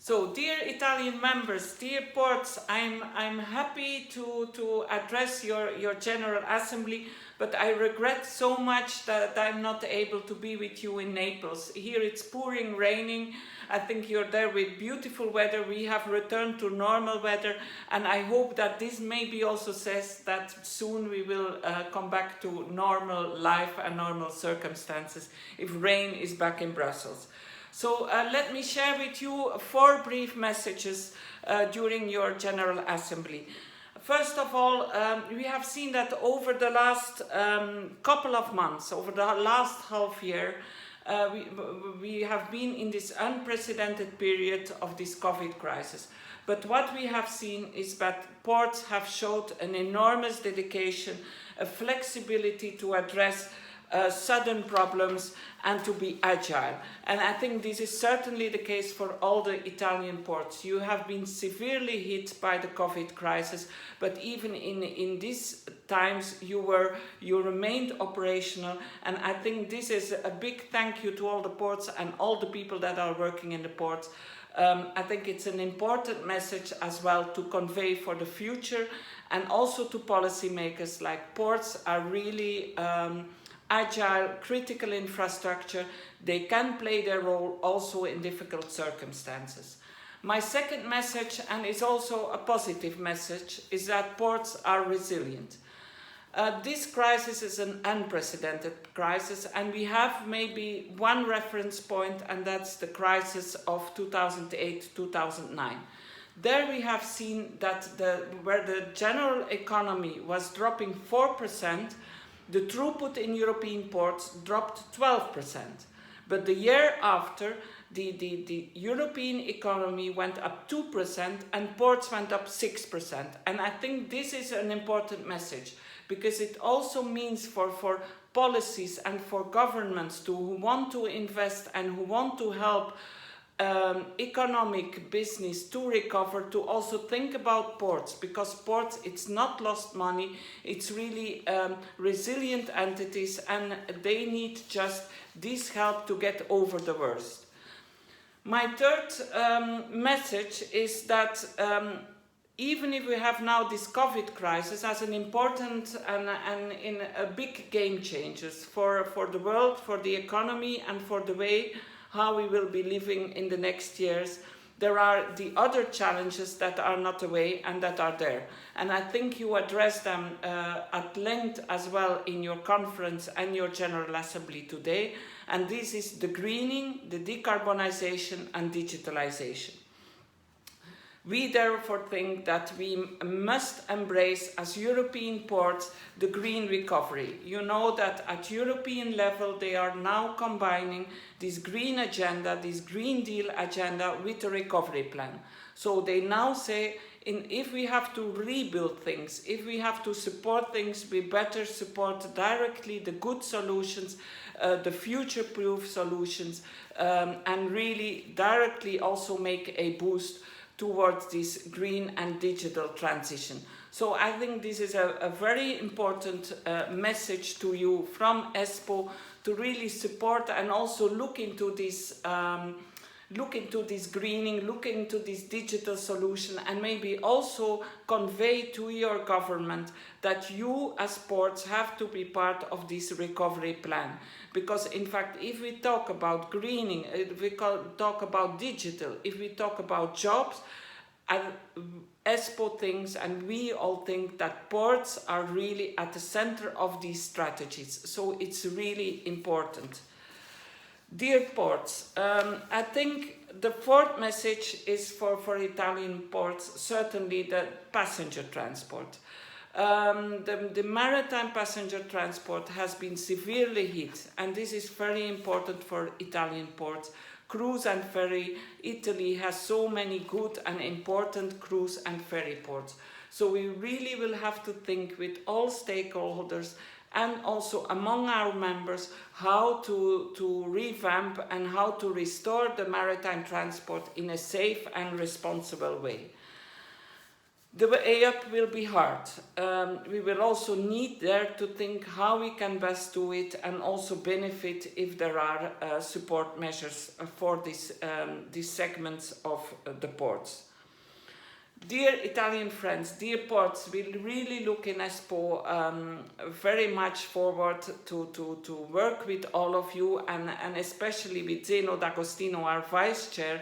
So, dear Italian members, dear ports, I'm happy to address your General Assembly, but I regret so much that I'm not able to be with you in Naples. Here it's pouring, raining. I think you're there with beautiful weather. We have returned to normal weather, and I hope that this maybe also says that soon we will come back to normal life and normal circumstances if rain is back in Brussels. So let me share with you 4 brief messages during your General Assembly. First of all, we have seen that over the last couple of months, over the last half year, we have been in this unprecedented period of this COVID crisis. But what we have seen is that ports have showed an enormous dedication, a flexibility to address sudden problems and to be agile. And I think this is certainly the case for all the Italian ports. You have been severely hit by the COVID crisis, but even in these times you remained operational, and I think this is a big thank you to all the ports and all the people that are working in the ports. I think it's an important message as well to convey for the future, and also to policymakers, like ports are really agile, critical infrastructure. They can play their role also in difficult circumstances. My second message, and it's also a positive message, is that ports are resilient. This crisis is an unprecedented crisis, and we have maybe one reference point, and that's the crisis of 2008-2009. There we have seen that where the general economy was dropping 4%, the throughput in European ports dropped 12%. But the year after, the European economy went up 2% and ports went up 6%. And I think this is an important message, because it also means for policies and for governments who want to invest and who want to help economic business to recover, to also think about ports, because ports, it's not lost money, it's really resilient entities, and they need just this help to get over the worst. My third message is that even if we have now this COVID crisis as an important and in a big game changers for the world, for the economy, and for the way how we will be living in the next years, there are the other challenges that are not away and that are there. And I think you addressed them at length as well in your conference and your General Assembly today. And this is the greening, the decarbonization and digitalization. We therefore think that we must embrace as European ports the green recovery. You know that at European level they are now combining this green agenda, this Green Deal agenda with the recovery plan. So they now say if we have to rebuild things, if we have to support things, we better support directly the good solutions, the future-proof solutions, and really directly also make a boost towards this green and digital transition. So I think this is a very important message to you from ESPO, to really support and also look into this greening, look into this digital solution, and maybe also convey to your government that you as ports have to be part of this recovery plan. Because in fact, if we talk about greening, if we talk about digital, if we talk about jobs, ESPO thinks, and we all think, that ports are really at the center of these strategies. So it's really important. Dear ports, I think the fourth message is for Italian ports, certainly the passenger transport. The maritime passenger transport has been severely hit, and this is very important for Italian ports. Cruise and ferry, Italy has so many good and important cruise and ferry ports. So we really will have to think with all stakeholders and also among our members how to revamp and how to restore the maritime transport in a safe and responsible way. The way up will be hard. We will also need there to think how we can best do it and also benefit if there are support measures for these segments of the ports. Dear Italian friends, dear ports, we really look in ESPO very much forward to work with all of you and especially with Zeno D'Agostino, our Vice Chair,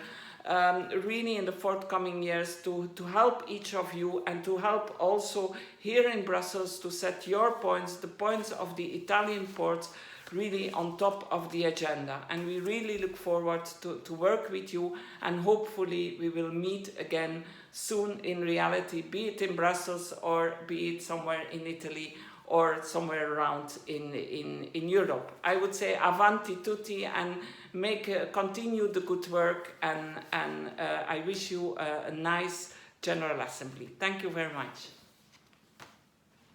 really in the forthcoming years to help each of you and to help also here in Brussels to set your points, the points of the Italian ports, really on top of the agenda. And we really look forward to work with you, and hopefully we will meet again soon in reality, be it in Brussels or be it somewhere in Italy or somewhere around in Europe. I would say avanti tutti and continue the good work, and I wish you a nice General Assembly. Thank you very much.